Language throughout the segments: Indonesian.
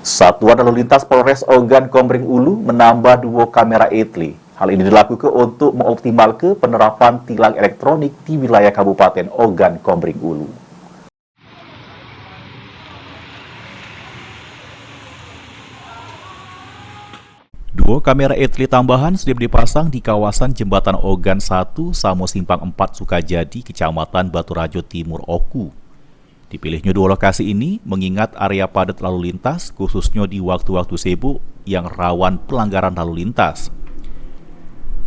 Satuan Lalu Lintas Polres Ogan Komering Ulu menambah 2 kamera etle. Hal ini dilakukan untuk mengoptimalkan penerapan tilang elektronik di wilayah Kabupaten Ogan Komering Ulu. Dua kamera etle tambahan sudah dipasang di kawasan Jembatan Ogan 1, Samo Simpang 4, Sukajadi, Kecamatan Baturajo Timur, Oku. Dipilihnya dua lokasi ini mengingat area padat lalu lintas, khususnya di waktu-waktu sibuk yang rawan pelanggaran lalu lintas.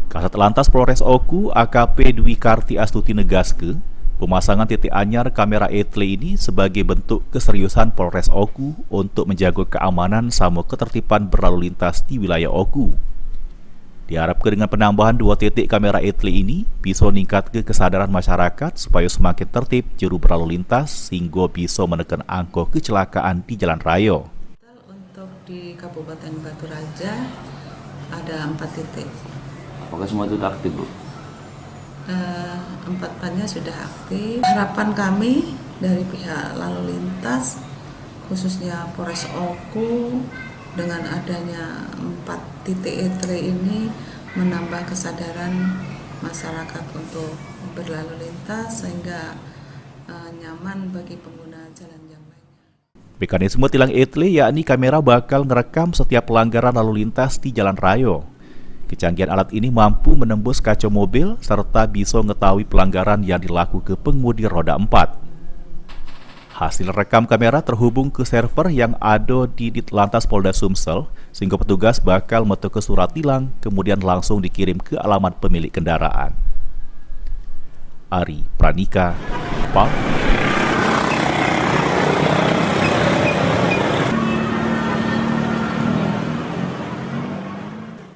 Kasat Lantas Polres Oku AKP Dwi Karti Astuti negaske, pemasangan titik anyar kamera etle ini sebagai bentuk keseriusan Polres Oku untuk menjaga keamanan sama ketertiban berlalu lintas di wilayah Oku. Diharapkan dengan penambahan 2 titik kamera etle ini bisa meningkatkan kesadaran masyarakat supaya semakin tertib juru berlalu lintas sehingga bisa menekan angka kecelakaan di jalan raya. Untuk di Kabupaten Baturaja ada 4 titik. Apakah semua itu aktif, Bu? 4-4-nya sudah aktif. Harapan kami dari pihak lalu lintas, khususnya Polres Oku, dengan adanya 4 titik etle ini menambah kesadaran masyarakat untuk berlalu lintas sehingga nyaman bagi pengguna jalan yang lainnya. Mekanisme tilang etle yakni kamera bakal merekam setiap pelanggaran lalu lintas di jalan raya. Kecanggihan alat ini mampu menembus kaca mobil serta bisa mengetahui pelanggaran yang dilakukan pengemudi roda 4. Hasil rekam kamera terhubung ke server yang ada di Ditlantas Polda Sumsel, sehingga petugas bakal metu surat tilang, kemudian langsung dikirim ke alamat pemilik kendaraan. Ari Pranika, Pak.